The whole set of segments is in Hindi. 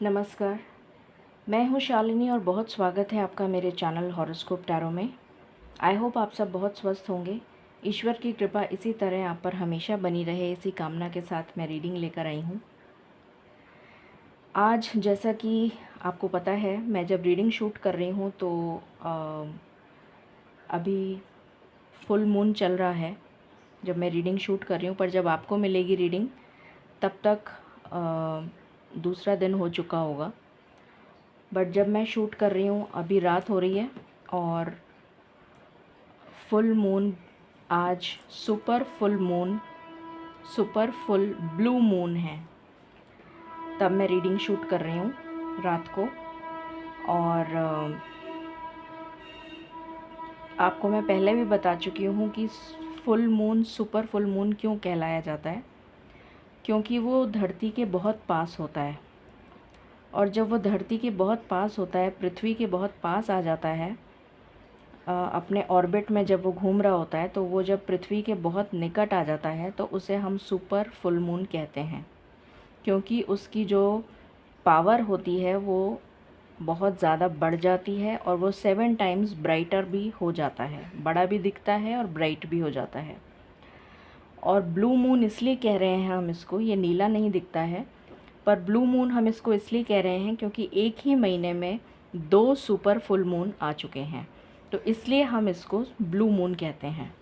नमस्कार, मैं हूँ शालिनी और बहुत स्वागत है आपका मेरे चैनल हॉरोस्कोप टैरो में। आई होप आप सब बहुत स्वस्थ होंगे। ईश्वर की कृपा इसी तरह आप पर हमेशा बनी रहे, इसी कामना के साथ मैं रीडिंग लेकर आई हूँ। आज जैसा कि आपको पता है, मैं जब रीडिंग शूट कर रही हूँ तो अभी फुल मून चल रहा है जब मैं रीडिंग शूट कर रही हूँ, पर जब आपको मिलेगी रीडिंग तब तक दूसरा दिन हो चुका होगा। बट जब मैं शूट कर रही हूँ अभी रात हो रही है और फुल मून आज सुपर फुल ब्लू मून है। तब मैं रीडिंग शूट कर रही हूँ रात को। और आपको मैं पहले भी बता चुकी हूँ कि सुपर फुल मून क्यों कहलाया जाता है, क्योंकि वो धरती के बहुत पास होता है। और जब वो धरती के बहुत पास होता है, पृथ्वी के बहुत पास आ जाता है, अपने ऑर्बिट में जब वो घूम रहा होता है, तो वो जब पृथ्वी के बहुत निकट आ जाता है तो उसे हम सुपर फुल मून कहते हैं, क्योंकि उसकी जो पावर होती है वो बहुत ज़्यादा बढ़ जाती है और वो 7 टाइम्स ब्राइटर भी हो जाता है, बड़ा भी दिखता है और ब्राइट भी हो जाता है। और ब्लू मून इसलिए कह रहे हैं हम इसको, ये नीला नहीं दिखता है, पर ब्लू मून हम इसको इसलिए कह रहे हैं क्योंकि एक ही महीने में 2 सुपर फुल मून आ चुके हैं, तो इसलिए हम इसको ब्लू मून कहते हैं।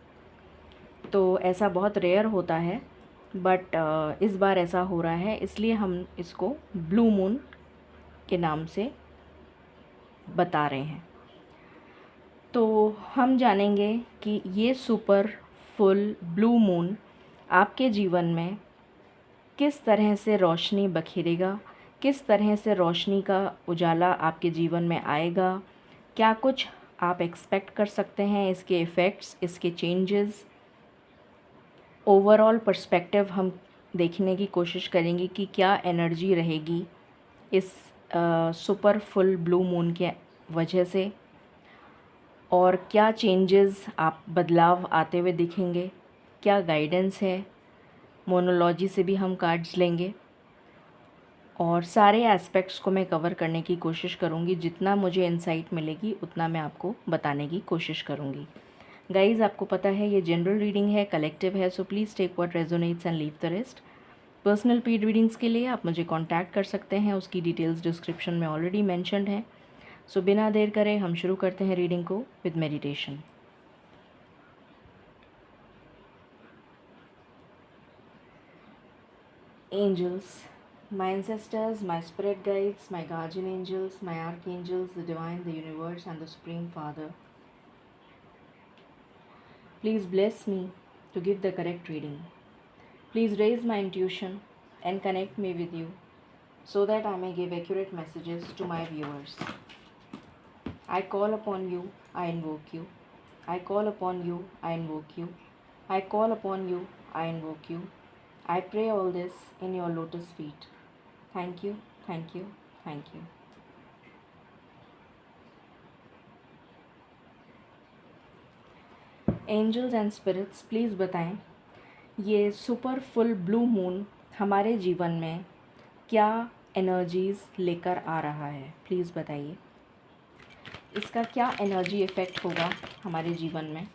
तो ऐसा बहुत रेयर होता है, बट इस बार ऐसा हो रहा है, इसलिए हम इसको ब्लू मून के नाम से बता रहे हैं। तो हम जानेंगे कि ये सुपर फुल ब्लू मून आपके जीवन में किस तरह से रोशनी बखेरेगा, किस तरह से रोशनी का उजाला आपके जीवन में आएगा, क्या कुछ आप एक्सपेक्ट कर सकते हैं, इसके इफ़ेक्ट्स, इसके चेंजेस, ओवरऑल पर्सपेक्टिव हम देखने की कोशिश करेंगे कि क्या एनर्जी रहेगी इस सुपर फुल ब्लू मून के वजह से, और क्या चेंजेस आप बदलाव आते हुए दिखेंगे, क्या गाइडेंस है। मोनोलॉजी से भी हम कार्ड्स लेंगे और सारे एस्पेक्ट्स को मैं कवर करने की कोशिश करूँगी। जितना मुझे इंसाइट मिलेगी उतना मैं आपको बताने की कोशिश करूँगी। गाइज़, आपको पता है ये जनरल रीडिंग है, कलेक्टिव है, so please take what resonates and leave the rest. Personal paid readings के लिए आप मुझे कांटेक्ट कर सकते हैं, उसकी डिटेल्स डिस्क्रिप्शन में ऑलरेडी मेंशन्ड है। सो बिना देर करे हम शुरू करते हैं रीडिंग को with meditation. Angels, my ancestors, my spirit guides, my guardian angels, my archangels, the divine, the universe, and the Supreme Father, please bless me to give the correct reading. Please raise my intuition and connect me with you so that I may give accurate messages to my viewers. I call upon you, I invoke you. I call upon you, I invoke you. I call upon you, I invoke you. I pray all this in your lotus feet. Thank you, thank you, thank you. Angels and spirits, please बताएं ये सुपर फुल ब्लू मून हमारे जीवन में क्या एनर्जीज़ लेकर आ रहा है। प्लीज़ बताइए इसका क्या एनर्जी इफ़ेक्ट होगा हमारे जीवन में।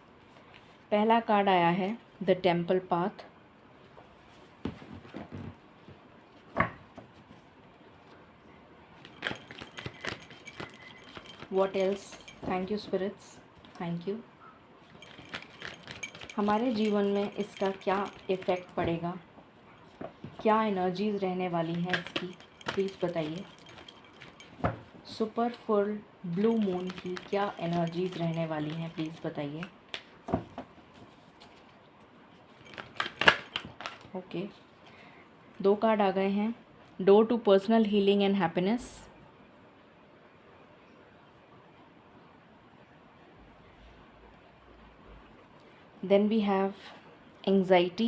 पहला कार्ड आया है the temple path. What else. Thank you spirits, thank you. हमारे जीवन में इसका क्या इफ़ेक्ट पड़ेगा, क्या एनर्जीज़ रहने वाली हैं इसकी, प्लीज़ बताइए। सुपर फुल ब्लू मून की क्या एनर्जीज़ रहने वाली हैं, प्लीज़ बताइए। ओके, 2 कार्ड आ गए हैं। Door to personal healing and happiness. Then we have anxiety.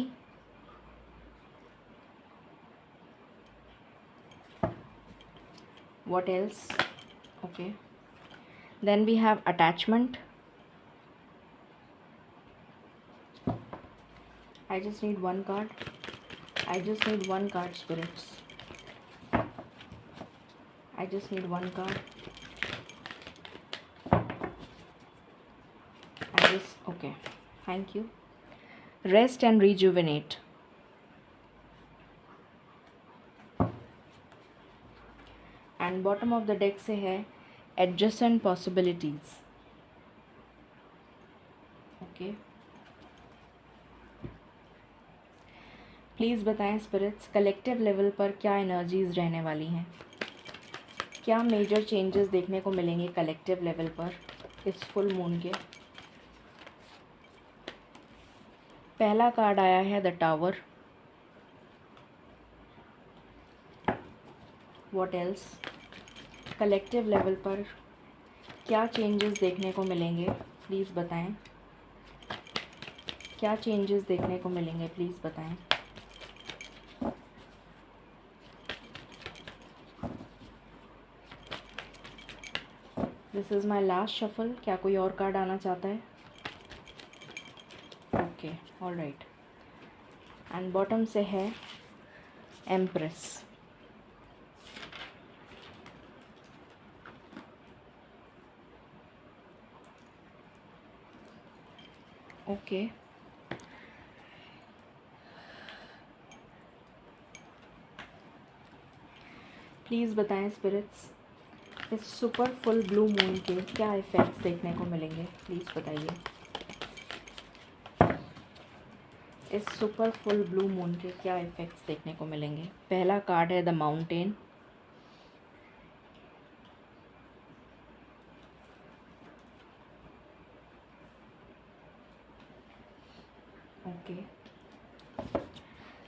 What else? Okay. Then we have attachment. I just need one card. I just need one card, spirits. I just need one card. Okay. Thank you. Rest and rejuvenate. And bottom of the deck से है adjacent possibilities. Okay. प्लीज़ बताएं स्पिरिट्स, कलेक्टिव लेवल पर क्या एनर्जीज़ रहने वाली हैं? क्या मेजर चेंजेस देखने को मिलेंगे कलेक्टिव लेवल पर इस फुल मून के? पहला कार्ड आया है the tower. What else? Collective level पर क्या चेंजेस देखने को मिलेंगे? प्लीज़ बताएं. क्या चेंजेस देखने को मिलेंगे? प्लीज़ बताएं. This is my last shuffle. क्या कोई और कार्ड आना चाहता है? Okay, all right. And bottom से है एम्प्रेस. ओके. प्लीज़ बताएं स्पिरिट्स, इस सुपर फुल ब्लू मून के क्या इफ़ेक्ट्स देखने को मिलेंगे? प्लीज़ बताइए. इस सुपर फुल ब्लू मून के क्या इफ़ेक्ट्स देखने को मिलेंगे? पहला कार्ड है the mountain. Okay.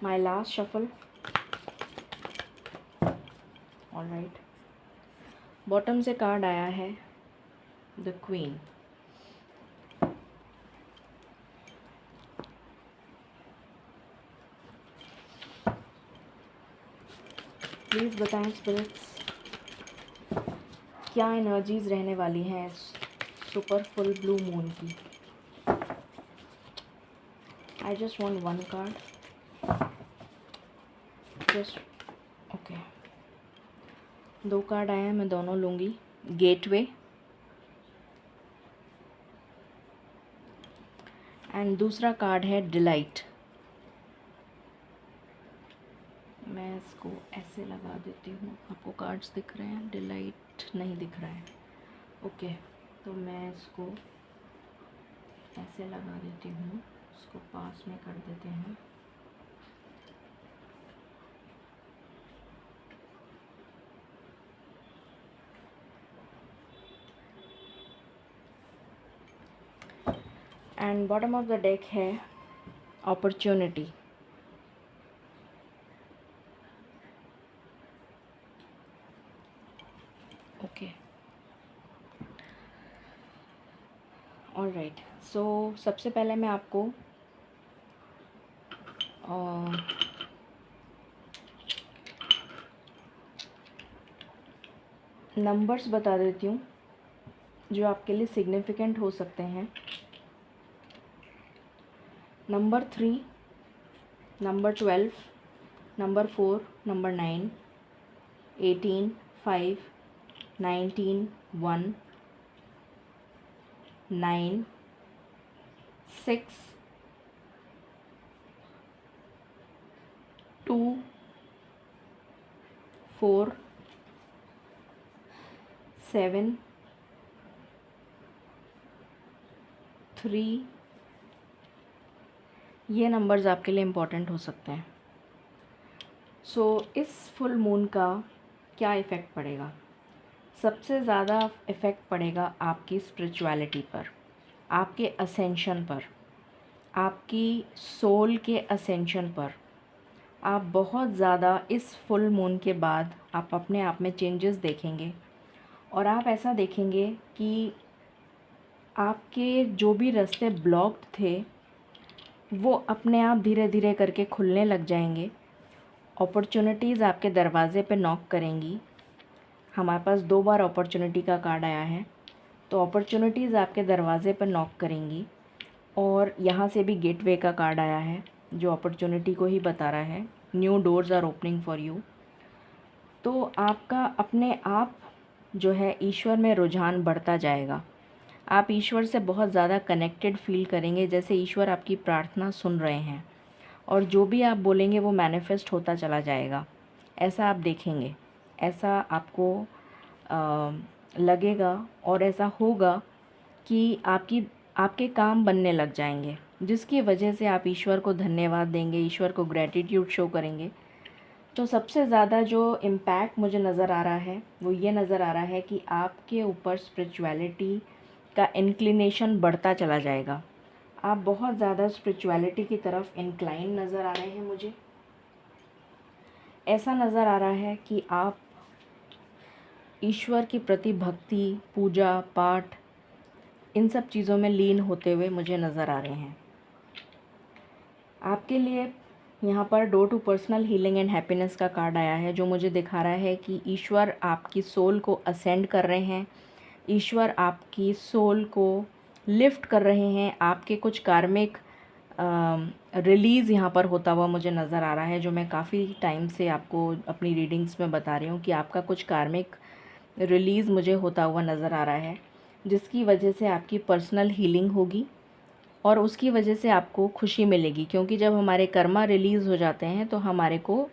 My last shuffle. All right. Bottom से कार्ड आया है द क्वीन. प्लीज़ बताएं स्पिरिट्स, क्या एनर्जीज़ रहने वाली हैं सुपर फुल ब्लू मून की? आई just want one card. Just okay. दो कार्ड आए हैं, मैं दोनों लूँगी. गेटवे एंड दूसरा कार्ड है डिलाइट. मैं इसको ऐसे लगा देती हूँ. आपको कार्ड्स दिख रहे हैं? डिलाइट नहीं दिख रहा है. ओके, तो मैं इसको ऐसे लगा देती हूँ. इसको पास में कर देते हैं. And bottom of the deck है opportunity. Okay, all right. So सबसे पहले मैं आपको नंबर्स बता देती हूँ जो आपके लिए सिग्निफिकेंट हो सकते हैं. Number 3, number 12, number 4, number 9, 18, 5, 19, 1, 9, 6, 2, 4, 7, 3. ये नंबर्स आपके लिए इम्पॉर्टेंट हो सकते हैं. सो इस फुल मून का क्या इफ़ेक्ट पड़ेगा? सबसे ज़्यादा इफ़ेक्ट पड़ेगा आपकी स्पिरिचुअलिटी पर, आपके असेंशन पर, आपकी सोल के असेंशन पर. आप बहुत ज़्यादा इस फुल मून के बाद आप अपने आप में चेंजेस देखेंगे और आप ऐसा देखेंगे कि आपके जो भी रास्ते ब्लॉक्ड थे वो अपने आप धीरे धीरे करके खुलने लग जाएंगे. अपॉर्चुनिटीज़ आपके दरवाज़े पे नॉक करेंगी. हमारे पास 2 बार अपॉर्चुनिटी का कार्ड आया है, तो अपॉर्चुनिटीज़ आपके दरवाज़े पर नॉक करेंगी. और यहाँ से भी गेटवे का कार्ड आया है जो अपॉर्चुनिटी को ही बता रहा है. New doors are opening for you. तो आपका अपने आप जो है ईश्वर में रुझान बढ़ता जाएगा। आप ईश्वर से बहुत ज़्यादा कनेक्टेड फील करेंगे, जैसे ईश्वर आपकी प्रार्थना सुन रहे हैं, और जो भी आप बोलेंगे वो मैनिफेस्ट होता चला जाएगा। ऐसा आप देखेंगे, ऐसा आपको लगेगा और ऐसा होगा कि आपके काम बनने लग जाएंगे, जिसकी वजह से आप ईश्वर को धन्यवाद देंगे, ईश्वर को ग्रैटिट्यूड शो करेंगे। तो सबसे ज़्यादा जो इम्पैक्ट मुझे नज़र आ रहा है वो ये नज़र आ रहा है कि आपके ऊपर स्पिरिचुअलिटी का इंक्लिनेशन बढ़ता चला जाएगा। आप बहुत ज़्यादा स्पिरिचुअलिटी की तरफ इंक्लाइन नज़र आ रहे हैं। मुझे ऐसा नज़र आ रहा है कि आप ईश्वर के प्रति भक्ति, पूजा पाठ, इन सब चीज़ों में लीन होते हुए मुझे नज़र आ रहे हैं। आपके लिए यहाँ पर door to personal healing and happiness का कार्ड आया है, जो मुझे दिखा रहा है कि ईश्वर आपकी सोल को असेंड कर रहे हैं, ईश्वर आपकी सोल को लिफ्ट कर रहे हैं। आपके कुछ कार्मिक रिलीज़ यहाँ पर होता हुआ मुझे नज़र आ रहा है, जो मैं काफ़ी टाइम से आपको अपनी रीडिंग्स में बता रही हूँ कि आपका कुछ कार्मिक रिलीज़ मुझे होता हुआ नज़र आ रहा है, जिसकी वजह से आपकी पर्सनल हीलिंग होगी और उसकी वजह से आपको खुशी मिलेगी। क्योंकि जब हमारे कर्मा रिलीज़ हो जाते हैं तो हमारे को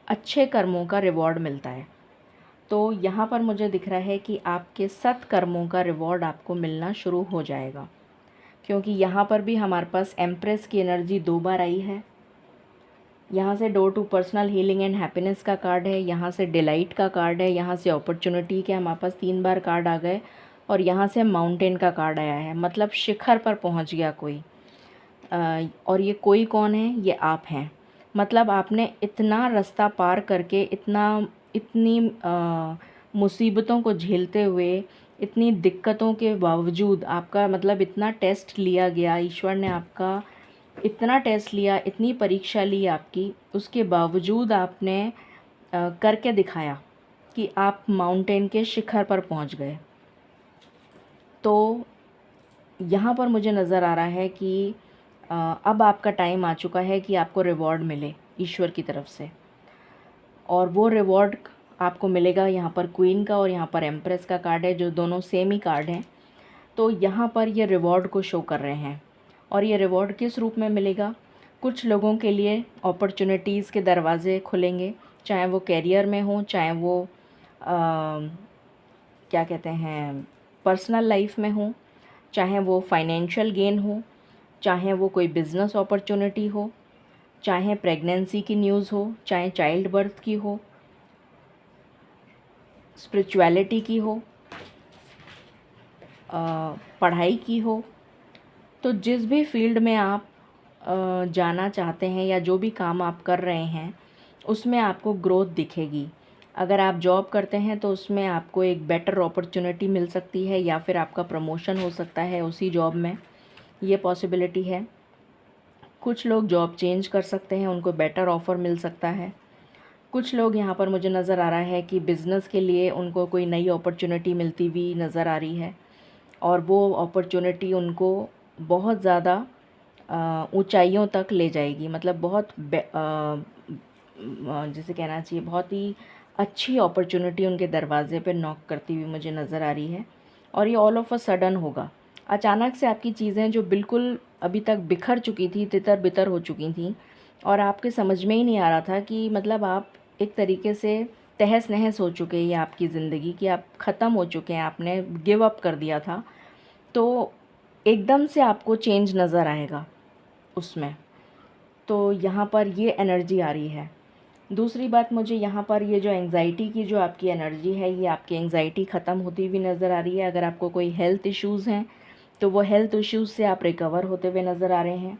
अच्छे कर्मों का रिवॉर्ड मिलता है। तो यहाँ पर मुझे दिख रहा है कि आपके सत्कर्मों का रिवॉर्ड आपको मिलना शुरू हो जाएगा, क्योंकि यहाँ पर भी हमारे पास एम्प्रेस की एनर्जी 2 बार आई है। यहाँ से door to personal healing and happiness का कार्ड है, यहाँ से डिलाइट का कार्ड है, यहाँ से अपॉर्चुनिटी के हमारे पास 3 बार कार्ड आ गए, और यहाँ से माउंटेन का कार्ड आया है। मतलब शिखर पर पहुँच गया कोई। और ये कोई कौन है? ये आप हैं। मतलब आपने इतना रास्ता पार करके, इतनी मुसीबतों को झेलते हुए, इतनी दिक्कतों के बावजूद, आपका मतलब इतना टेस्ट लिया गया, ईश्वर ने आपका इतना टेस्ट लिया, इतनी परीक्षा ली आपकी, उसके बावजूद आपने करके दिखाया कि आप माउंटेन के शिखर पर पहुंच गए। तो यहाँ पर मुझे नज़र आ रहा है कि अब आपका टाइम आ चुका है कि आपको रिवॉर्ड मिले ईश्वर की तरफ से, और वो रिवॉर्ड आपको मिलेगा। यहाँ पर क्वीन का और यहाँ पर एम्प्रेस का कार्ड है, जो दोनों सेम ही कार्ड हैं। तो यहाँ पर ये रिवॉर्ड को शो कर रहे हैं, और ये रिवॉर्ड किस रूप में मिलेगा? कुछ लोगों के लिए अपॉर्चुनिटीज़ के दरवाज़े खुलेंगे, चाहे वो कैरियर में हो, चाहे वो क्या कहते हैं, पर्सनल लाइफ में हो, चाहे वो फाइनेंशियल गेन हो, चाहे वो कोई बिज़नेस अपॉर्चुनिटी हो, चाहे प्रेगनेंसी की न्यूज़ हो, चाहे चाइल्ड बर्थ की हो, स्पिरिचुअलिटी की हो, पढ़ाई की हो। तो जिस भी फील्ड में आप जाना चाहते हैं या जो भी काम आप कर रहे हैं, उसमें आपको ग्रोथ दिखेगी। अगर आप जॉब करते हैं तो उसमें आपको एक बेटर अपॉर्चुनिटी मिल सकती है, या फिर आपका प्रमोशन हो सकता है उसी जॉब में, ये पॉसिबिलिटी है। कुछ लोग जॉब चेंज कर सकते हैं, उनको बेटर ऑफ़र मिल सकता है। कुछ लोग यहाँ पर मुझे नज़र आ रहा है कि बिज़नेस के लिए उनको कोई नई अपॉर्चुनिटी मिलती हुई नज़र आ रही है, और वो अपॉर्चुनिटी उनको बहुत ज़्यादा ऊंचाइयों तक ले जाएगी। मतलब बहुत जिसे कहना चाहिए, बहुत ही अच्छी अपॉर्चुनिटी उनके दरवाज़े पे नॉक करती हुई मुझे नज़र आ रही है। और ये ऑल ऑफ अ सडन होगा। अचानक से आपकी चीज़ें जो बिल्कुल अभी तक बिखर चुकी थी, तितर बितर हो चुकी थी, और आपके समझ में ही नहीं आ रहा था कि मतलब आप एक तरीके से तहस नहस हो चुके हैं, आपकी ज़िंदगी की, आप ख़त्म हो चुके हैं, आपने गिव अप कर दिया था, तो एकदम से आपको चेंज नज़र आएगा उसमें। तो यहाँ पर ये एनर्जी आ रही है। दूसरी बात, मुझे यहाँ पर ये जो एंग्ज़ाइटी की जो आपकी एनर्जी है, ये आपकी एंग्ज़ाइटी ख़त्म होती हुई नज़र आ रही है। अगर आपको कोई हेल्थ इश्यूज़ हैं तो वो हेल्थ इश्यूज़ से आप रिकवर होते हुए नज़र आ रहे हैं।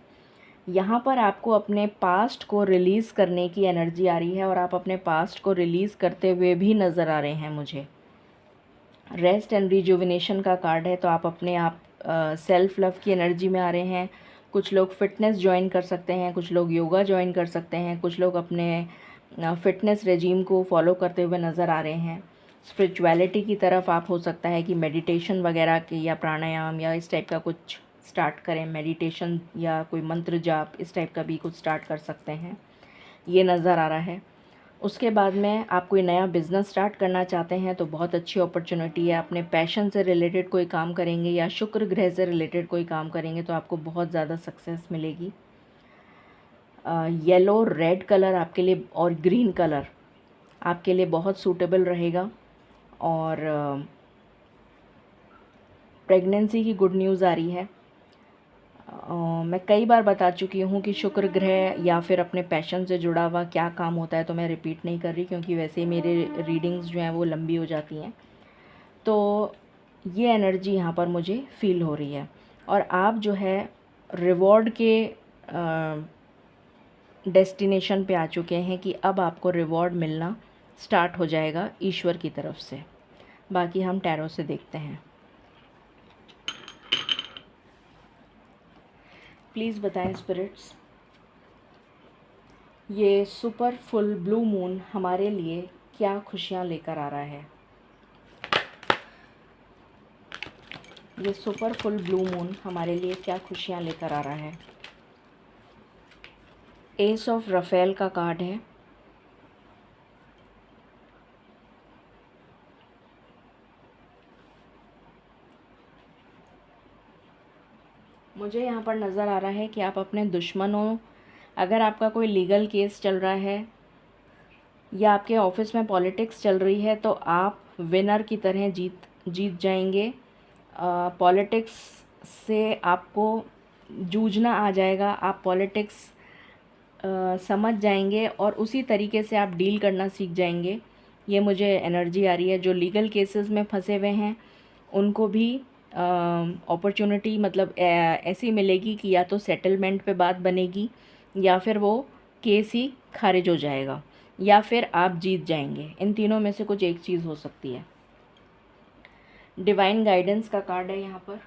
यहाँ पर आपको अपने पास्ट को रिलीज़ करने की एनर्जी आ रही है, और आप अपने पास्ट को रिलीज़ करते हुए भी नज़र आ रहे हैं मुझे। रेस्ट एंड रिजुविनेशन का कार्ड है, तो आप अपने आप सेल्फ़ लव की एनर्जी में आ रहे हैं। कुछ लोग फ़िटनेस ज्वाइन कर सकते हैं, कुछ लोग योगा ज्वाइन कर सकते हैं, कुछ लोग अपने फ़िटनेस रेजीम को फॉलो करते हुए नज़र आ रहे हैं। स्पिरिचुअलिटी की तरफ आप हो सकता है कि मेडिटेशन वगैरह की, या प्राणायाम, या इस टाइप का कुछ स्टार्ट करें। मेडिटेशन या कोई मंत्र जाप, इस टाइप का भी कुछ स्टार्ट कर सकते हैं, ये नज़र आ रहा है। उसके बाद में आप कोई नया बिज़नेस स्टार्ट करना चाहते हैं तो बहुत अच्छी अपॉर्चुनिटी है। अपने पैशन से रिलेटेड कोई काम करेंगे या शुक्र ग्रह से रिलेटेड कोई काम करेंगे तो आपको बहुत ज़्यादा सक्सेस मिलेगी। येलो रेड कलर आपके लिए और ग्रीन कलर आपके लिए बहुत सूटेबल रहेगा। और प्रेगनेंसी की गुड न्यूज़ आ रही है। मैं कई बार बता चुकी हूँ कि शुक्र ग्रह या फिर अपने पैशन से जुड़ा हुआ क्या काम होता है, तो मैं रिपीट नहीं कर रही क्योंकि वैसे ही मेरे रीडिंग्स जो हैं वो लंबी हो जाती हैं। तो ये एनर्जी यहाँ पर मुझे फ़ील हो रही है। और आप जो है रिवॉर्ड के डेस्टिनेशन पे आ चुके हैं कि अब आपको रिवॉर्ड मिलना स्टार्ट हो जाएगा ईश्वर की तरफ से। बाकी हम टैरो से देखते हैं। प्लीज़ बताएं स्पिरिट्स, ये सुपर फुल ब्लू मून हमारे लिए क्या खुशियाँ लेकर आ रहा है। ये सुपर फुल ब्लू मून हमारे लिए क्या खुशियाँ लेकर आ रहा है। एस ऑफ राफेल का कार्ड है। मुझे यहाँ पर नज़र आ रहा है कि आप अपने दुश्मनों, अगर आपका कोई लीगल केस चल रहा है या आपके ऑफिस में पॉलिटिक्स चल रही है तो आप विनर की तरह जीत जाएंगे। पॉलिटिक्स से आपको जूझना आ जाएगा, आप पॉलिटिक्स समझ जाएंगे और उसी तरीके से आप डील करना सीख जाएंगे। ये मुझे एनर्जी आ रही है। जो लीगल केसेस में फंसे हुए हैं उनको भी अपॉर्चुनिटी मतलब ऐसी मिलेगी कि या तो सेटलमेंट पे बात बनेगी या फिर वो केस ही खारिज हो जाएगा या फिर आप जीत जाएंगे। इन तीनों में से कुछ एक चीज़ हो सकती है। डिवाइन गाइडेंस का कार्ड है यहाँ पर।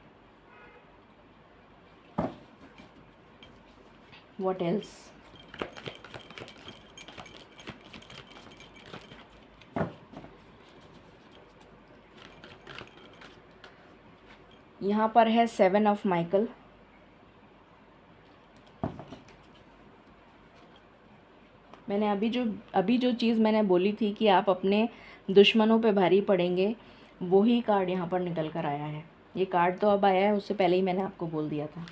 What else. यहाँ पर है 7 ऑफ माइकल। मैंने अभी जो चीज़ मैंने बोली थी कि आप अपने दुश्मनों पे भारी पड़ेंगे, वही कार्ड यहाँ पर निकल कर आया है। ये कार्ड तो अब आया है, उससे पहले ही मैंने आपको बोल दिया था।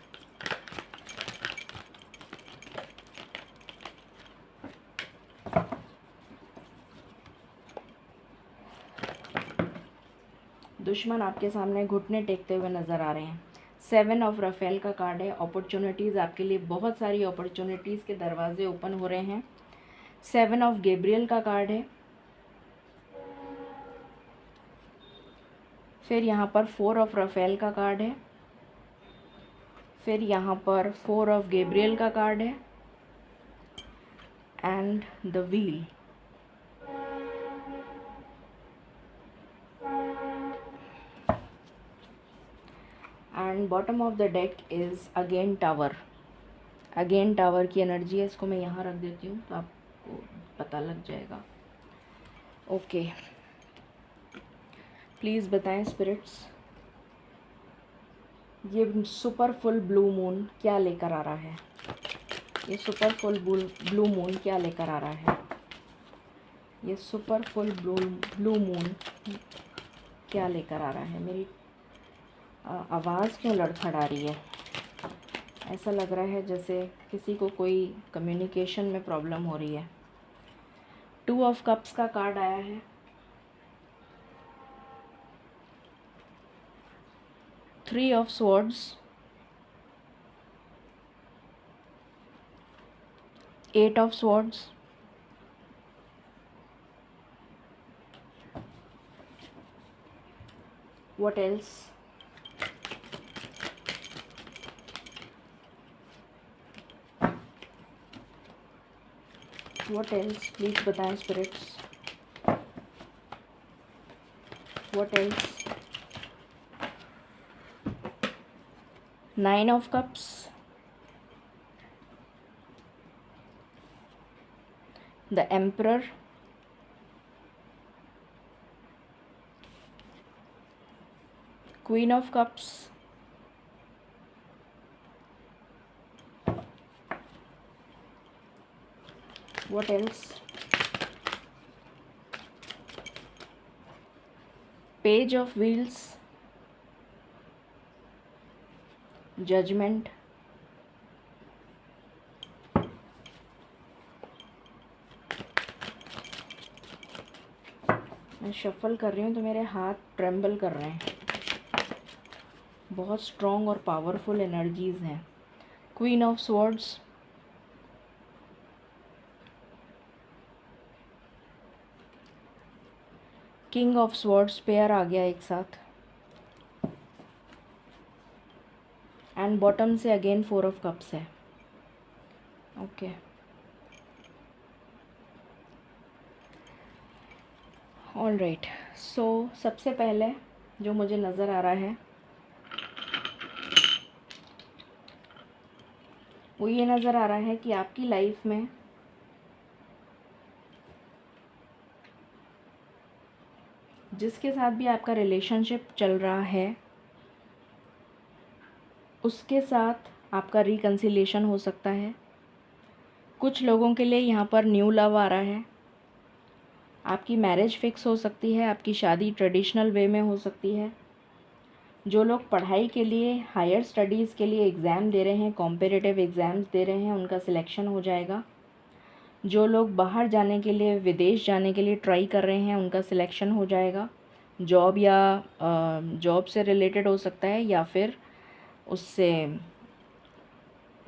दुश्मन आपके सामने घुटने टेकते हुए नज़र आ रहे हैं। 7 ऑफ राफेल का कार्ड है। अपॉर्चुनिटीज़ आपके लिए, बहुत सारी अपॉर्चुनिटीज़ के दरवाजे ओपन हो रहे हैं। 7 ऑफ गैब्रियल का कार्ड है। फिर यहाँ पर 4 ऑफ राफेल का कार्ड है। फिर यहाँ पर 4 ऑफ गैब्रियल का कार्ड है and the wheel. And bottom of the deck is again tower. Again tower की एनर्जी है। इसको मैं यहाँ रख देती हूँ तो आपको पता लग जाएगा। ओके, प्लीज़ बताएं स्पिरिट्स, ये सुपर फुल ब्लू मून क्या लेकर आ रहा है। ये सुपर फुल ब्लू मून क्या लेकर आ रहा है। ये सुपर फुल ब्लू मून क्या लेकर आ रहा है। मेरी आवाज़ क्यों लड़खड़ा रही है। ऐसा लग रहा है जैसे किसी को कोई कम्युनिकेशन में प्रॉब्लम हो रही है। 2 ऑफ कप्स का कार्ड आया है। Three of swords, 8 of swords, what else. What else, please बताएं spirits, what else. 9 of cups, the emperor, queen of cups, what else, page of wheels, judgement, मैं शफल कर रही हूँ तो मेरे हाथ ट्रेम्बल कर रहे हैं, बहुत स्ट्रॉन्ग और पावरफुल एनर्जीज़ हैं। Queen of swords, king of swords pair आ गया एक साथ, एंड बॉटम से अगेन 4 ऑफ कप्स है। Okay, all right. सो सबसे पहले जो मुझे नज़र आ रहा है वो ये नज़र आ रहा है कि आपकी लाइफ में जिसके साथ भी आपका रिलेशनशिप चल रहा है उसके साथ आपका रिकन्सिलिएशन हो सकता है। कुछ लोगों के लिए यहाँ पर न्यू लव आ रहा है, आपकी मैरिज फिक्स हो सकती है, आपकी शादी ट्रेडिशनल वे में हो सकती है। जो लोग पढ़ाई के लिए, हायर स्टडीज़ के लिए एग्ज़ाम दे रहे हैं, कॉम्पिटिटिव एग्ज़ाम्स दे रहे हैं, उनका सिलेक्शन हो जाएगा। जो लोग बाहर जाने के लिए, विदेश जाने के लिए ट्राई कर रहे हैं, उनका सिलेक्शन हो जाएगा। जॉब या जॉब से रिलेटेड हो सकता है या फिर उससे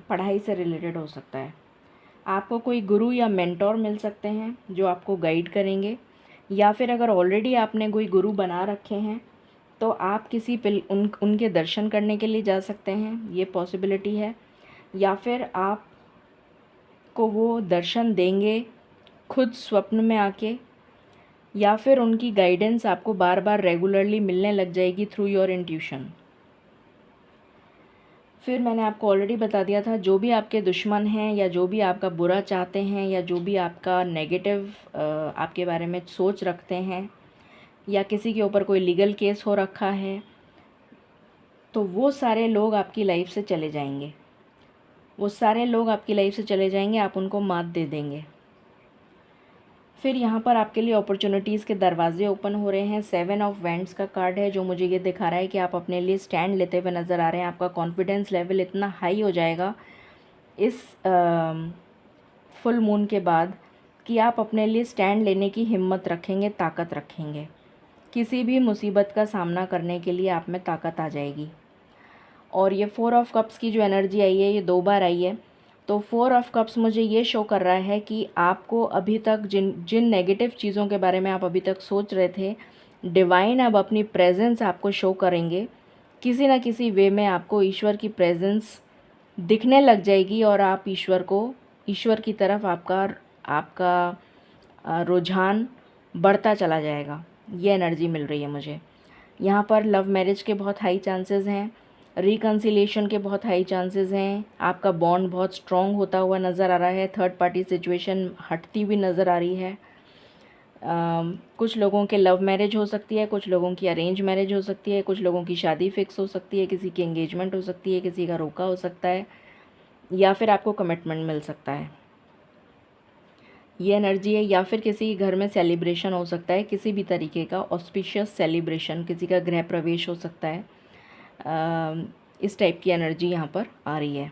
पढ़ाई से रिलेटेड हो सकता है। आपको कोई गुरु या मेंटोर मिल सकते हैं जो आपको गाइड करेंगे, या फिर अगर ऑलरेडी आपने कोई गुरु बना रखे हैं तो आप किसी उनके दर्शन करने के लिए जा सकते हैं, ये पॉसिबिलिटी है। या फिर आप को वो दर्शन देंगे खुद स्वप्न में आके, या फिर उनकी गाइडेंस आपको बार बार रेगुलरली मिलने लग जाएगी थ्रू योर इंट्यूशन। फिर मैंने आपको ऑलरेडी बता दिया था, जो भी आपके दुश्मन हैं या जो भी आपका बुरा चाहते हैं या जो भी आपका नेगेटिव आपके बारे में सोच रखते हैं या किसी के ऊपर कोई लीगल केस हो रखा है, तो वो सारे लोग आपकी लाइफ से चले जाएंगे। वो सारे लोग आपकी लाइफ से चले जाएंगे, आप उनको मात दे देंगे। फिर यहाँ पर आपके लिए अपॉर्चुनिटीज़ के दरवाजे ओपन हो रहे हैं। 7 ऑफ वैंड्स का कार्ड है जो मुझे ये दिखा रहा है कि आप अपने लिए स्टैंड लेते हुए नज़र आ रहे हैं। आपका कॉन्फिडेंस लेवल इतना हाई हो जाएगा इस फुल मून के बाद कि आप अपने लिए स्टैंड लेने की हिम्मत रखेंगे, ताकत रखेंगे। किसी भी मुसीबत का सामना करने के लिए आप में ताकत आ जाएगी। और ये 4 ऑफ कप्स की जो एनर्जी आई है ये 2 बार आई है, तो 4 ऑफ कप्स मुझे ये शो कर रहा है कि आपको अभी तक जिन नेगेटिव चीज़ों के बारे में आप अभी तक सोच रहे थे, डिवाइन अब अपनी प्रेजेंस आपको शो करेंगे। किसी ना किसी वे में आपको ईश्वर की प्रेजेंस दिखने लग जाएगी और आप ईश्वर की तरफ आपका रुझान बढ़ता चला जाएगा। ये एनर्जी मिल रही है मुझे। यहाँ पर लव मैरिज के बहुत हाई चांसेस हैं, रिकन्सिलिएशन के बहुत हाई चांसेस हैं, आपका बॉन्ड बहुत स्ट्रॉन्ग होता हुआ नज़र आ रहा है, थर्ड पार्टी सिचुएशन हटती हुई नज़र आ रही है। कुछ लोगों के लव मैरिज हो सकती है, कुछ लोगों की अरेंज मैरिज हो सकती है, कुछ लोगों की शादी फिक्स हो सकती है, किसी की एंगेजमेंट हो सकती है, किसी का रोका हो सकता है, या फिर आपको कमिटमेंट मिल सकता है। ये एनर्जी है। या फिर किसी घर में सेलिब्रेशन हो सकता है, किसी भी तरीके का ऑस्पिशियस सेलिब्रेशन, किसी का गृह प्रवेश हो सकता है। इस टाइप की एनर्जी यहाँ पर आ रही है।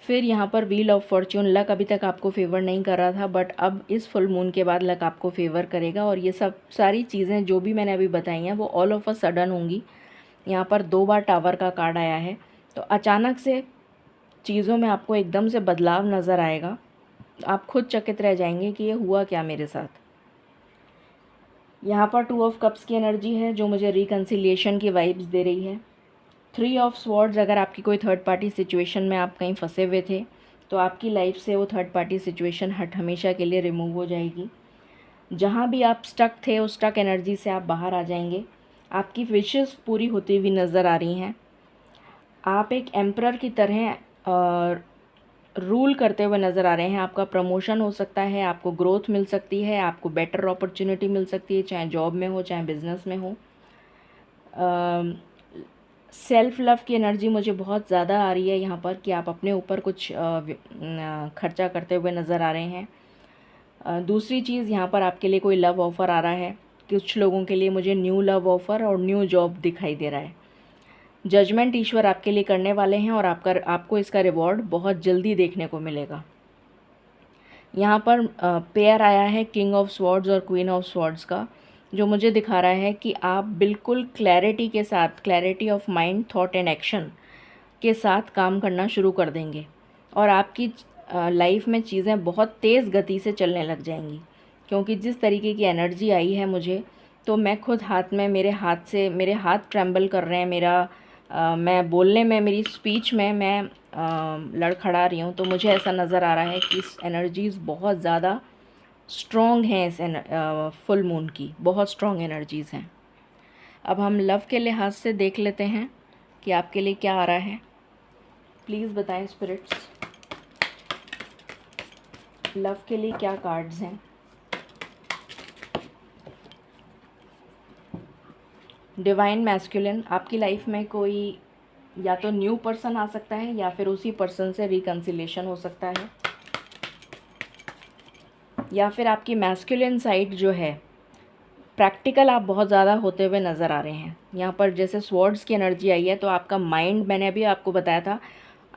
फिर यहाँ पर व्हील ऑफ फॉर्च्यून, लक अभी तक आपको फेवर नहीं कर रहा था, बट अब इस फुल मून के बाद लक आपको फेवर करेगा। और ये सब सारी चीज़ें जो भी मैंने अभी बताई हैं वो ऑल ऑफ अ सडन होंगी। यहाँ पर 2 बार टावर का कार्ड आया है, तो अचानक से चीज़ों में आपको एकदम से बदलाव नज़र आएगा। आप खुद चकित रह जाएंगे कि ये हुआ क्या मेरे साथ। यहाँ पर 2 ऑफ कप्स की एनर्जी है जो मुझे रिकन्सिलिएशन की वाइब्स दे रही है। 3 ऑफ स्वॉर्ड्स, अगर आपकी कोई थर्ड पार्टी सिचुएशन में आप कहीं फंसे हुए थे तो आपकी लाइफ से वो थर्ड पार्टी सिचुएशन हमेशा के लिए रिमूव हो जाएगी। जहाँ भी आप स्टक थे उस स्टक एनर्जी से आप बाहर आ जाएंगे। आपकी विशेस पूरी होती हुई नज़र आ रही हैं। आप एक एम्परर की तरह रूल करते हुए नज़र आ रहे हैं। आपका प्रमोशन हो सकता है, आपको ग्रोथ मिल सकती है, आपको बेटर अपॉर्चुनिटी मिल सकती है, चाहे जॉब में हो चाहे बिज़नेस में हो। सेल्फ़ लव की एनर्जी मुझे बहुत ज़्यादा आ रही है यहाँ पर कि आप अपने ऊपर कुछ खर्चा करते हुए नज़र आ रहे हैं। दूसरी चीज़, यहाँ पर आपके लिए कोई लव ऑफ़र आ रहा है, कुछ लोगों के लिए मुझे न्यू लव ऑफ़र और न्यू जॉब दिखाई दे रहा है। जजमेंट ईश्वर आपके लिए करने वाले हैं और आपको इसका रिवॉर्ड बहुत जल्दी देखने को मिलेगा। यहाँ पर पेयर आया है किंग ऑफ स्वॉर्ड्स और क्वीन ऑफ स्वॉर्ड्स का, जो मुझे दिखा रहा है कि आप बिल्कुल क्लैरिटी के साथ, clarity of mind, thought and action के साथ काम करना शुरू कर देंगे और आपकी लाइफ में चीज़ें बहुत तेज़ गति से चलने लग जाएंगी। क्योंकि जिस तरीके की एनर्जी आई है मुझे, तो मैं खुद मेरे हाथ ट्रेम्बल कर रहे हैं। मैं बोलने में, मेरी स्पीच में मैं लड़खड़ा रही हूँ। तो मुझे ऐसा नज़र आ रहा है कि इस एनर्जीज़ बहुत ज़्यादा स्ट्रॉन्ग हैं। इस फुल मून की बहुत स्ट्रॉन्ग एनर्जीज़ हैं। अब हम लव के लिहाज से देख लेते हैं कि आपके लिए क्या आ रहा है। प्लीज़ बताएं स्पिरिट्स, लव के लिए क्या कार्ड्स हैं। डिवाइन मैस्कुलिन, आपकी लाइफ में कोई या तो न्यू पर्सन आ सकता है या फिर उसी पर्सन से रिकन्सिलेशन हो सकता है, या फिर आपकी मैस्कुलिन साइड जो है, प्रैक्टिकल आप बहुत ज़्यादा होते हुए नज़र आ रहे हैं। यहाँ पर जैसे स्वॉर्ड्स की एनर्जी आई है, तो आपका माइंड, मैंने अभी आपको बताया था,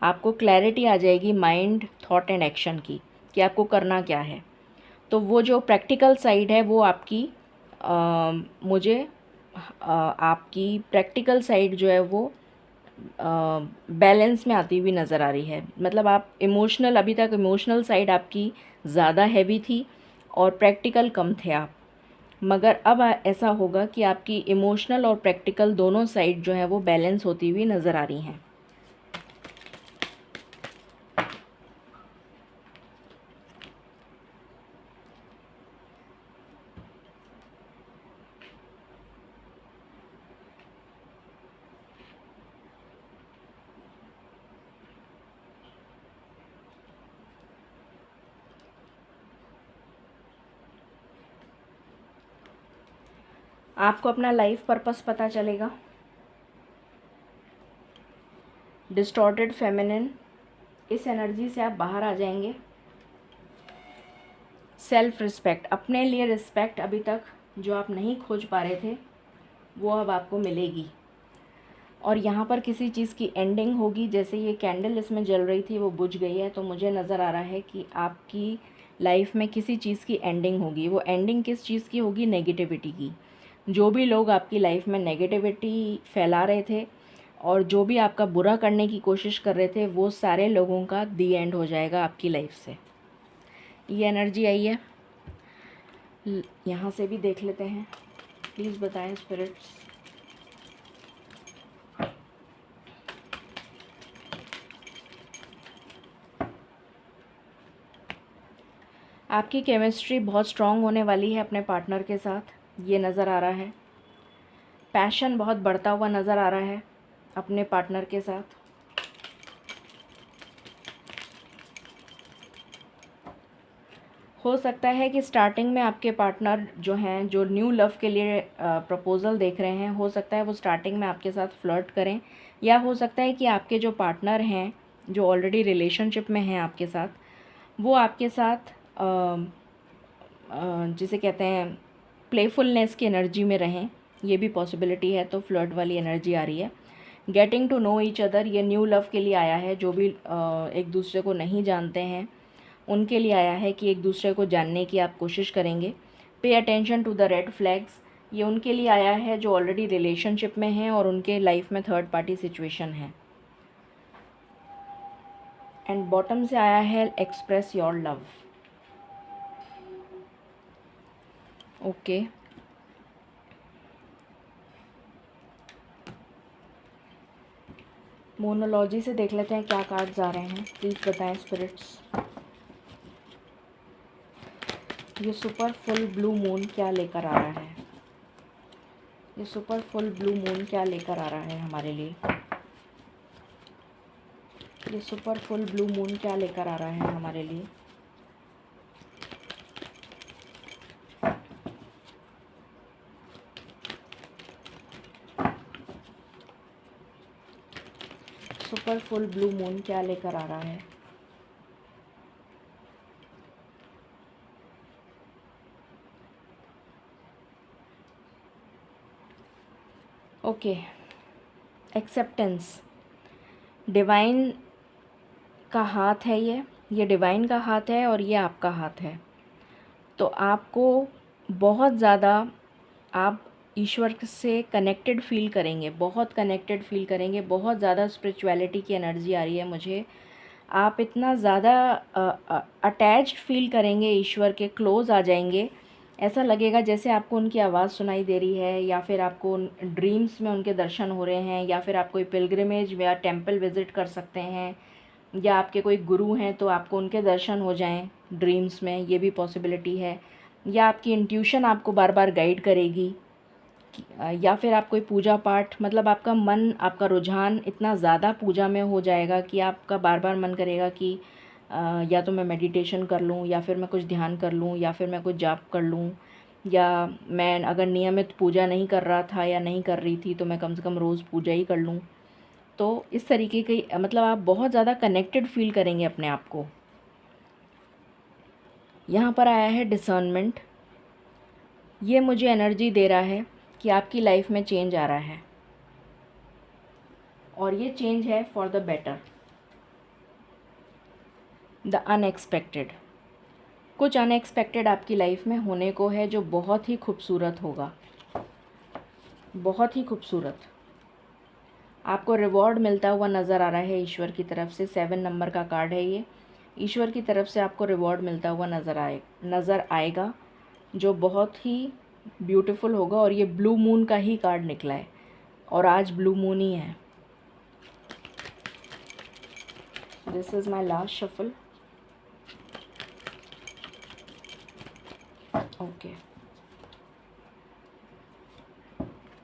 आपको क्लैरिटी आ जाएगी माइंड, थॉट एंड एक्शन की, कि आपको करना क्या है। तो वो जो प्रैक्टिकल साइड है वो आपकी प्रैक्टिकल साइड जो है वो बैलेंस में आती हुई नज़र आ रही है। मतलब आप इमोशनल, अभी तक इमोशनल साइड आपकी ज़्यादा हैवी थी और प्रैक्टिकल कम थे आप, मगर अब ऐसा होगा कि आपकी इमोशनल और प्रैक्टिकल दोनों साइड जो है वो बैलेंस होती हुई नज़र आ रही हैं। आपको अपना लाइफ पर्पस पता चलेगा। डिस्टॉर्टेड फेमिनिन, इस एनर्जी से आप बाहर आ जाएंगे। सेल्फ रिस्पेक्ट, अपने लिए रिस्पेक्ट अभी तक जो आप नहीं खोज पा रहे थे वो अब आपको मिलेगी। और यहाँ पर किसी चीज़ की एंडिंग होगी। जैसे ये कैंडल इसमें जल रही थी वो बुझ गई है, तो मुझे नज़र आ रहा है कि आपकी लाइफ में किसी चीज़ की एंडिंग होगी। वो एंडिंग किस चीज़ की होगी? नेगेटिविटी की। जो भी लोग आपकी लाइफ में नेगेटिविटी फैला रहे थे और जो भी आपका बुरा करने की कोशिश कर रहे थे, वो सारे लोगों का दी एंड हो जाएगा आपकी लाइफ से। ये एनर्जी आई है। यहाँ से भी देख लेते हैं। प्लीज़ बताएं स्पिरिट्स। आपकी केमिस्ट्री बहुत स्ट्रॉन्ग होने वाली है अपने पार्टनर के साथ, ये नज़र आ रहा है। पैशन बहुत बढ़ता हुआ नज़र आ रहा है अपने पार्टनर के साथ। हो सकता है कि स्टार्टिंग में आपके पार्टनर जो हैं, जो न्यू लव के लिए प्रपोज़ल देख रहे हैं, हो सकता है वो स्टार्टिंग में आपके साथ फ्लर्ट करें, या हो सकता है कि आपके जो पार्टनर हैं, जो ऑलरेडी रिलेशनशिप में हैं आपके साथ, वो आपके साथ जिसे कहते हैं प्लेफुलनेस की एनर्जी में रहें। ये भी पॉसिबिलिटी है। तो फ्लर्ट वाली एनर्जी आ रही है। Getting to know each other, ये न्यू लव के लिए आया है। जो भी एक दूसरे को नहीं जानते हैं उनके लिए आया है कि एक दूसरे को जानने की आप कोशिश करेंगे। Pay attention to the red flags, ये उनके लिए आया है जो ऑलरेडी रिलेशनशिप में हैं और उनके लाइफ में थर्ड पार्टी सिचुएशन है। एंड बॉटम से आया है एक्सप्रेस योर लव। ओके, मोनोलॉजी से देख लेते हैं क्या कार्ड्स आ रहे हैं। प्लीज़ बताएं स्पिरिट्स। ये सुपर फुल ब्लू मून क्या लेकर आ रहा है? ये सुपर फुल ब्लू मून क्या लेकर आ रहा है हमारे लिए? ये सुपर फुल ब्लू मून क्या लेकर आ रहा है हमारे लिए? सुपर फुल ब्लू मून क्या लेकर आ रहा है? Okay, acceptance. डिवाइन का हाथ है ये डिवाइन का हाथ है और ये आपका हाथ है। तो आपको बहुत ज़्यादा आप ईश्वर से कनेक्टेड फ़ील करेंगे, बहुत कनेक्टेड फ़ील करेंगे, बहुत ज़्यादा स्पिरिचुअलिटी की एनर्जी आ रही है मुझे। आप इतना ज़्यादा अटैच्ड फ़ील करेंगे, ईश्वर के क्लोज़ आ जाएंगे। ऐसा लगेगा जैसे आपको उनकी आवाज़ सुनाई दे रही है, या फिर आपको ड्रीम्स में उनके दर्शन हो रहे हैं, या फिर आप कोई पिलग्रिमेज या टेंपल विज़िट कर सकते हैं, या आपके कोई गुरु हैं तो आपको उनके दर्शन हो जाएं ड्रीम्स में, ये भी पॉसिबिलिटी है। या आपकी इंट्यूशन आपको बार बार गाइड करेगी, या फिर आप कोई पूजा पाठ, मतलब आपका मन, आपका रुझान इतना ज़्यादा पूजा में हो जाएगा कि आपका बार बार मन करेगा कि या तो मैं मेडिटेशन कर लूँ, या फिर मैं कुछ ध्यान कर लूँ, या फिर मैं कुछ जाप कर लूँ, या मैं अगर नियमित पूजा नहीं कर रहा था या नहीं कर रही थी तो मैं कम से कम रोज़ पूजा ही कर लूँ। तो इस तरीके की, मतलब आप बहुत ज़्यादा कनेक्टेड फ़ील करेंगे अपने आप को। यहाँ पर आया है डिसर्नमेंट। ये मुझे एनर्जी दे रहा है कि आपकी लाइफ में चेंज आ रहा है, और ये चेंज है for the better. The unexpected, कुछ अनएक्सपेक्टेड आपकी लाइफ में होने को है जो बहुत ही खूबसूरत होगा, बहुत ही खूबसूरत। आपको रिवॉर्ड मिलता हुआ नज़र आ रहा है ईश्वर की तरफ से। 7 नंबर का कार्ड है ये। ईश्वर की तरफ से आपको रिवॉर्ड मिलता हुआ नज़र आएगा, जो बहुत ही ब्यूटीफुल होगा। और ये ब्लू मून का ही कार्ड निकला है, और आज ब्लू मून ही है। This is my last shuffle. Okay,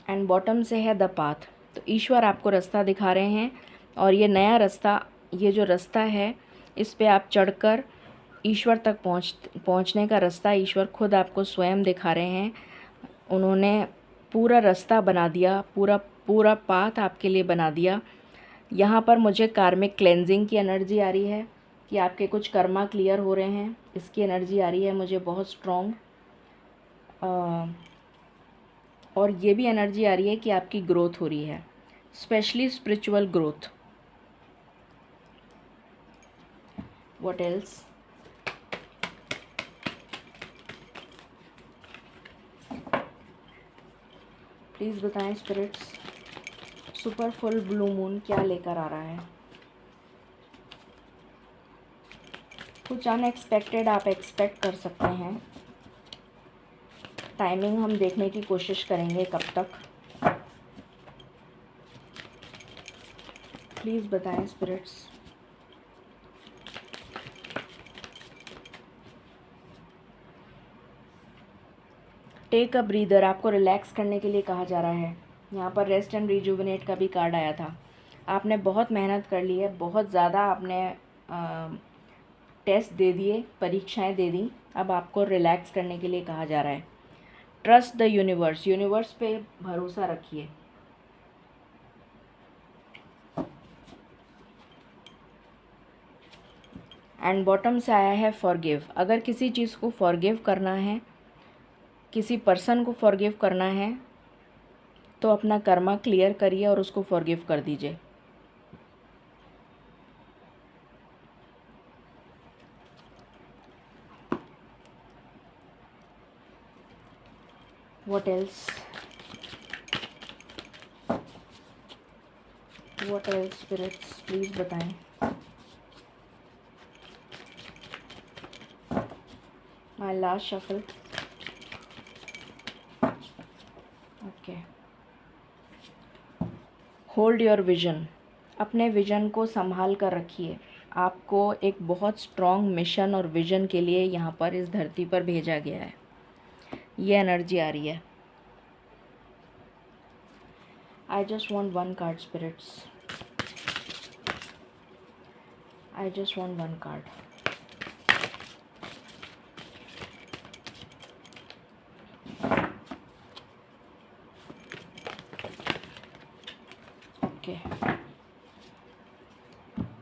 and bottom से है द पाथ। तो ईश्वर आपको रास्ता दिखा रहे हैं, और ये नया रास्ता, ये जो रास्ता है इस पे आप चढ़कर ईश्वर तक पहुंचने का रास्ता ईश्वर खुद आपको स्वयं दिखा रहे हैं। उन्होंने पूरा रास्ता बना दिया, पूरा पूरा पाथ आपके लिए बना दिया। यहाँ पर मुझे कार्मिक क्लेंजिंग की एनर्जी आ रही है कि आपके कुछ कर्मा क्लियर हो रहे हैं, इसकी एनर्जी आ रही है मुझे बहुत स्ट्रॉन्ग। और ये भी एनर्जी आ रही है कि आपकी ग्रोथ हो रही है, specially spiritual growth. What else? Please बताएं spirits, super full blue moon क्या लेकर आ रहा है? कुछ अनएक्सपेक्टेड आप एक्सपेक्ट कर सकते हैं। टाइमिंग हम देखने की कोशिश करेंगे कब तक। प्लीज़ बताएं स्पिरिट्स। टेक अ ब्रीदर, आपको रिलैक्स करने के लिए कहा जा रहा है। यहाँ पर रेस्ट एंड रिजुविनेट का भी कार्ड आया था। आपने बहुत मेहनत कर ली है, बहुत ज़्यादा आपने टेस्ट दे दिए, परीक्षाएं दे दी। अब आपको रिलैक्स करने के लिए कहा जा रहा है। ट्रस्ट द यूनिवर्स, यूनिवर्स पे भरोसा रखिए। एंड बॉटम से आया है फॉरगिव। अगर किसी चीज़ को फॉरगिव करना है, किसी पर्सन को फॉरगिव करना है, तो अपना कर्मा क्लियर करिए और उसको फॉरगिव कर दीजिए। What else? What else spirits, please बताएं। My last shuffle. Okay, hold your vision, अपने विजन को संभाल कर रखिए। आपको एक बहुत स्ट्रॉन्ग मिशन और विजन के लिए यहाँ पर इस धरती पर भेजा गया है, ये एनर्जी आ रही है। I just want one card spirits, I just want one card. Okay,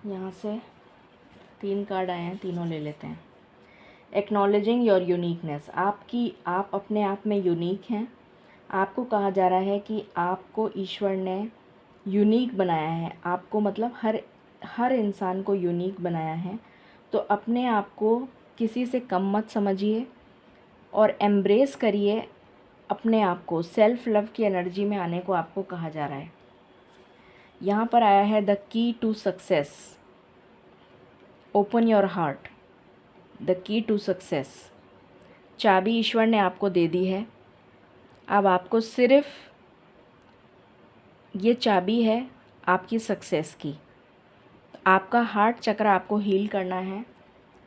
यहाँ से 3 कार्ड आए हैं, तीनों ले लेते हैं। एक्नॉलेजिंग योर यूनिकनेस, आप अपने आप में यूनिक हैं। आपको कहा जा रहा है कि आपको ईश्वर ने यूनिक बनाया है। आपको मतलब हर इंसान को यूनिक बनाया है। तो अपने आप को किसी से कम मत समझिए और एम्ब्रेस करिए अपने आप को। सेल्फ़ लव की एनर्जी में आने को आपको कहा जा रहा है। यहाँ पर आया है the key to success, open your heart. The key to success, चाबी ईश्वर ने आपको दे दी है। अब आपको सिर्फ ये चाबी है आपकी सक्सेस की। आपका हार्ट चक्र आपको हील करना है।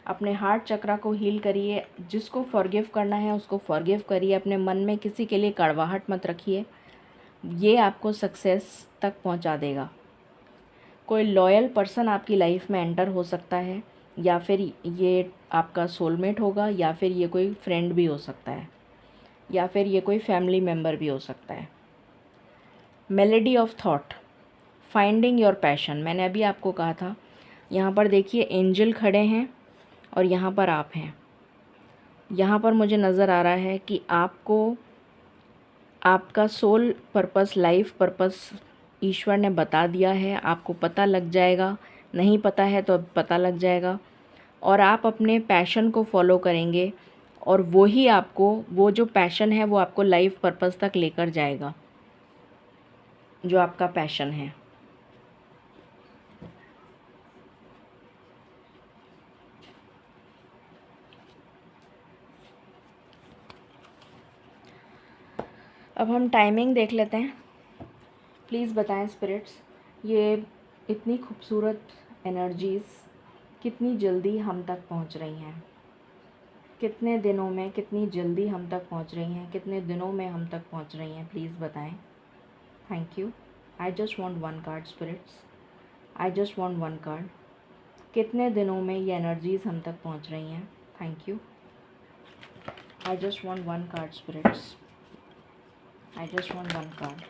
अपने हार्ट चक्र को हील करिए। जिसको फॉरगिव करना है उसको फॉरगिव करिए। अपने मन में किसी के लिए कड़वाहट मत रखिए। ये आपको सक्सेस तक पहुंचा देगा। कोई लॉयल पर्सन आपकी लाइफ में एंटर हो सकता है, या फिर ये आपका सोलमेट होगा, या फिर ये कोई फ्रेंड भी हो सकता है, या फिर ये कोई फैमिली मेम्बर भी हो सकता है। Melody of thought, finding your passion. मैंने अभी आपको कहा था, यहाँ पर देखिए एंजल खड़े हैं और यहाँ पर आप हैं। यहाँ पर मुझे नज़र आ रहा है कि आपको आपका सोल पर्पस, लाइफ पर्पस ईश्वर ने बता दिया है। आपको पता लग जाएगा, नहीं पता है तो अब पता लग जाएगा। और आप अपने पैशन को फॉलो करेंगे और वही आपको, वो जो पैशन है वो आपको लाइफ पर्पस तक लेकर जाएगा, जो आपका पैशन है। अब हम टाइमिंग देख लेते हैं। प्लीज़ बताएं स्पिरिट्स, ये इतनी खूबसूरत एनर्जीज़ कितनी जल्दी हम तक पहुंच रही हैं। कितने दिनों में, कितनी जल्दी हम तक पहुंच रही हैं, कितने दिनों में हम तक पहुंच रही हैं, प्लीज़ बताएं। Thank you. I just want one card spirits, I just want one card. कितने दिनों में ये एनर्जीज़ हम तक पहुंच रही हैं। Thank you. I just want one card spirits, I just want one card.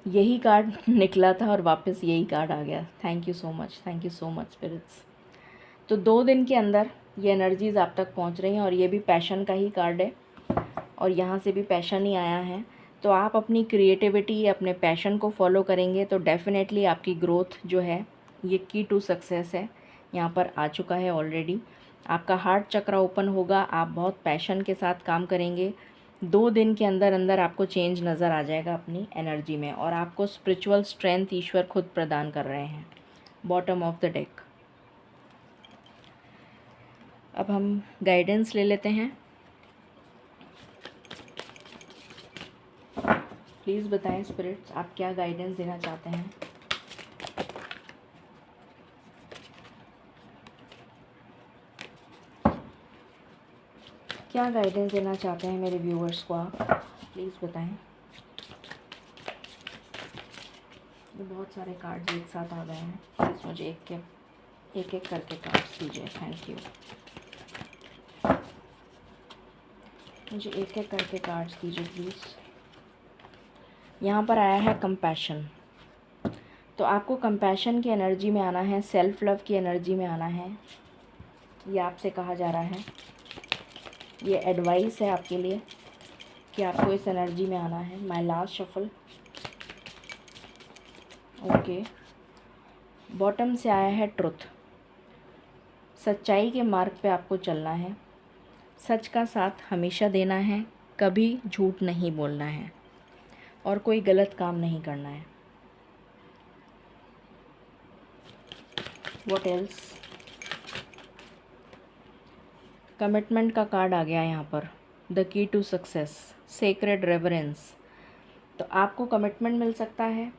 यही कार्ड निकला था और वापस यही कार्ड आ गया। Thank you so much, thank you so much spirits. तो 2 दिन के अंदर ये एनर्जीज़ आप तक पहुंच रही हैं और ये भी पैशन का ही कार्ड है और यहाँ से भी पैशन ही आया है। तो आप अपनी क्रिएटिविटी, अपने पैशन को फॉलो करेंगे तो डेफ़िनेटली आपकी ग्रोथ जो है, ये की टू सक्सेस है, यहाँ पर आ चुका है ऑलरेडी। आपका हार्ट चक्र ओपन होगा, आप बहुत पैशन के साथ काम करेंगे। 2 दिन के अंदर अंदर आपको चेंज नज़र आ जाएगा अपनी एनर्जी में, और आपको स्पिरिचुअल स्ट्रेंथ ईश्वर खुद प्रदान कर रहे हैं। Bottom of the deck. अब हम गाइडेंस ले लेते हैं। प्लीज़ बताएं स्पिरिट्स, आप क्या गाइडेंस देना चाहते हैं। क्या गाइडेंस देना चाहते हैं मेरे व्यूअर्स को आप, प्लीज़ बताएं। ये बहुत सारे कार्ड्स एक साथ आ गए हैं, प्लीज़ मुझे एक एक करके कार्ड्स दीजिए। Thank you. मुझे एक एक करके कार्ड्स दीजिए प्लीज़। यहाँ पर आया है कंपैशन। तो आपको कंपैशन की एनर्जी में आना है, सेल्फ़ लव की एनर्जी में आना है, ये आपसे कहा जा रहा है। ये एडवाइस है आपके लिए कि आपको इस एनर्जी में आना है। My last shuffle. Okay, bottom से आया है ट्रुथ। सच्चाई के मार्ग पे आपको चलना है, सच का साथ हमेशा देना है, कभी झूठ नहीं बोलना है और कोई गलत काम नहीं करना है। What else. कमिटमेंट का कार्ड आ गया यहाँ पर, the key to success, sacred reverence. तो आपको कमिटमेंट मिल सकता है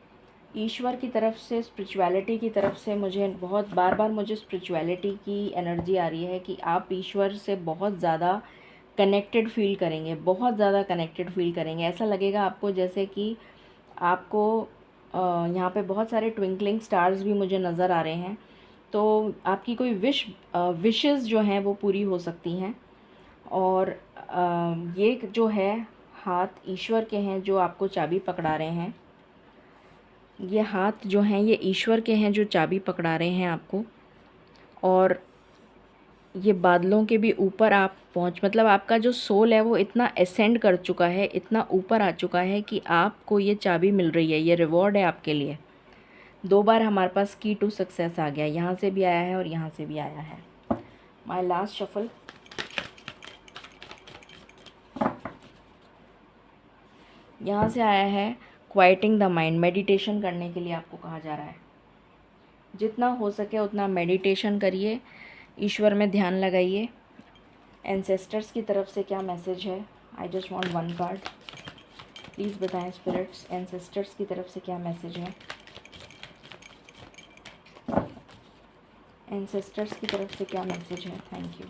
ईश्वर की तरफ से, स्पिरिचुअलिटी की तरफ से। मुझे बहुत बार मुझे स्पिरिचुअलिटी की एनर्जी आ रही है कि आप ईश्वर से बहुत ज़्यादा कनेक्टेड फील करेंगे, बहुत ज़्यादा कनेक्टेड फील करेंगे। ऐसा लगेगा आपको जैसे कि आपको यहाँ पे बहुत सारे ट्विंकलिंग स्टार्स भी मुझे नज़र आ रहे हैं। तो आपकी कोई विशेस जो हैं वो पूरी हो सकती हैं। और ये जो है हाथ ईश्वर के हैं जो आपको चाबी पकड़ा रहे हैं। ये हाथ जो हैं ये ईश्वर के हैं जो चाबी पकड़ा रहे हैं आपको। और ये बादलों के भी ऊपर आप मतलब आपका जो सोल है वो इतना असेंड कर चुका है, इतना ऊपर आ चुका है कि आपको ये चाबी मिल रही है, ये रिवॉर्ड है आपके लिए। 2 बार हमारे पास की टू सक्सेस आ गया, यहाँ से भी आया है और यहाँ से भी आया है। My last shuffle. यहाँ से आया है क्वाइटिंग द माइंड, मेडिटेशन करने के लिए आपको कहा जा रहा है। जितना हो सके उतना मेडिटेशन करिए, ईश्वर में ध्यान लगाइए। एंसेस्टर्स की तरफ से क्या मैसेज है? I just want 1 card. Please बताएं स्पिरिट्स, एंसेस्टर्स की तरफ से क्या मैसेज है? एंसेस्टर्स की तरफ से क्या मैसेज है? Thank you.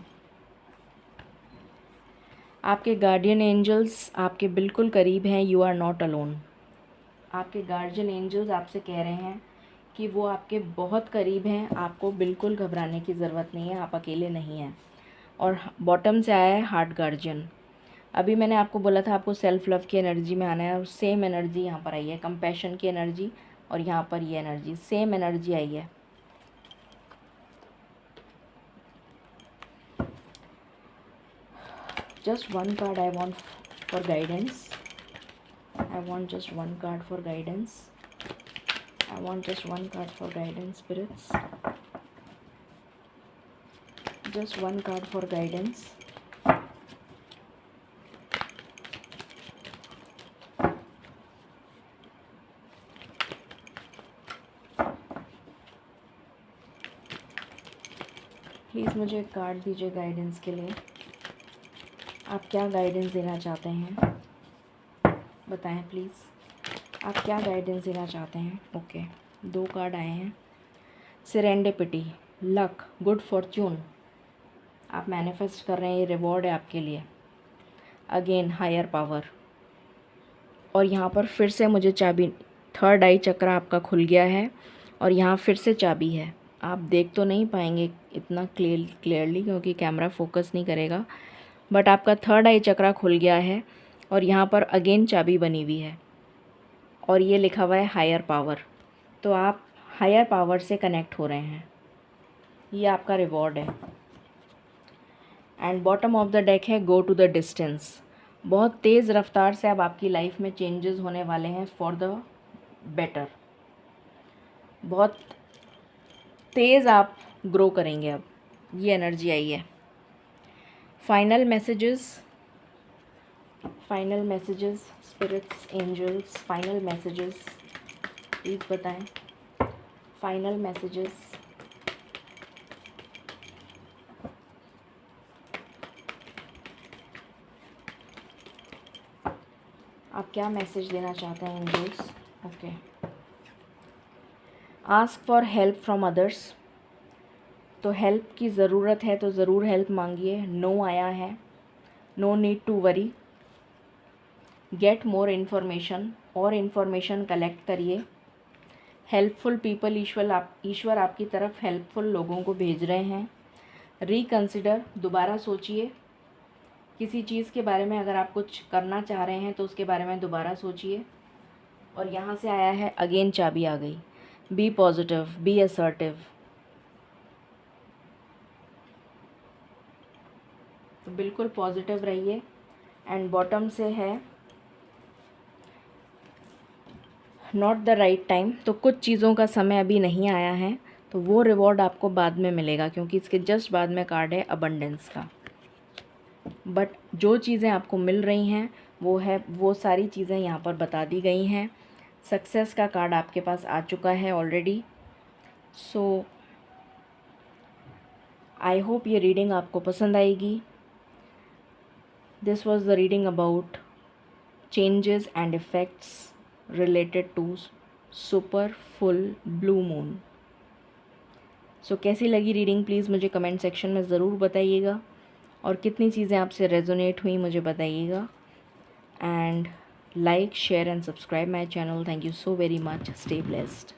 आपके गार्डियन एंजल्स आपके बिल्कुल करीब हैं। You are not alone. आपके गार्जियन एंजल्स आपसे कह रहे हैं कि वो आपके बहुत करीब हैं, आपको बिल्कुल घबराने की ज़रूरत नहीं है, आप अकेले नहीं हैं। और बॉटम से आया है हार्ट गार्जियन। अभी मैंने आपको बोला था आपको सेल्फ लव की एनर्जी में आना है, और सेम एनर्जी यहाँ पर आई है, कंपैशन की एनर्जी, और यहाँ पर ये एनर्जी, सेम एनर्जी आई है। Just 1 card I want for guidance. I want just 1 card for guidance. I want just 1 card for guidance, spirits. Just 1 card for guidance. Please मुझे एक कार्ड दीजिए गाइडेंस के लिए। आप क्या गाइडेंस देना चाहते हैं बताएं प्लीज़। आप क्या गाइडेंस देना चाहते हैं? ओके, 2 कार्ड आए हैं। सेरेंडिपिटी, लक, गुड फॉर्च्यून, आप मैनिफेस्ट कर रहे हैं, ये रिवॉर्ड है आपके लिए। अगेन हायर पावर, और यहाँ पर फिर से मुझे चाबी, 3rd आई चक्र आपका खुल गया है, और यहाँ फिर से चाबी है। आप देख तो नहीं पाएंगे इतना क्लियरली क्योंकि कैमरा फोकस नहीं करेगा, बट आपका 3rd आई चक्र खुल गया है, और यहाँ पर अगेन चाबी बनी हुई है, और ये लिखा हुआ है हायर पावर। तो आप हायर पावर से कनेक्ट हो रहे हैं, ये आपका रिवॉर्ड है। And bottom of the deck है गो टू द डिस्टेंस। बहुत तेज़ रफ्तार से अब आपकी लाइफ में चेंजेस होने वाले हैं फॉर द बेटर। बहुत तेज़ आप ग्रो करेंगे, अब ये एनर्जी आई है। Final messages spirits, angels, final messages please बताएं। Final messages. आप क्या मैसेज देना चाहते हैं angels? Okay, ask for help from others. तो हेल्प की ज़रूरत है तो ज़रूर हेल्प मांगिए। नो आया है, no need to worry. Get more information, और इन्फॉर्मेशन कलेक्ट करिए। हेल्पफुल पीपल, ईश्वर आपकी तरफ हेल्पफुल लोगों को भेज रहे हैं। रिकंसिडर, दोबारा सोचिए किसी चीज़ के बारे में। अगर आप कुछ करना चाह रहे हैं तो उसके बारे में दोबारा सोचिए। और यहाँ से आया है अगेन चाबी आ गई। Be positive, be assertive. तो बिल्कुल पॉजिटिव रहिए। एंड बॉटम से है नॉट द राइट टाइम। तो कुछ चीज़ों का समय अभी नहीं आया है, तो वो रिवॉर्ड आपको बाद में मिलेगा, क्योंकि इसके जस्ट बाद में कार्ड है अबंडेंस का। बट जो चीज़ें आपको मिल रही हैं वो सारी चीज़ें यहाँ पर बता दी गई हैं। सक्सेस का कार्ड आपके पास आ चुका है ऑलरेडी। सो आई होप ये रीडिंग आपको पसंद आएगी। This was the reading about changes and effects related to super full blue moon. So कैसी लगी रीडिंग प्लीज़ मुझे कमेंट सेक्शन में ज़रूर बताइएगा, और कितनी चीज़ें आपसे रेजोनेट हुई मुझे बताइएगा। And like, share and subscribe my channel. Thank you so very much. Stay blessed.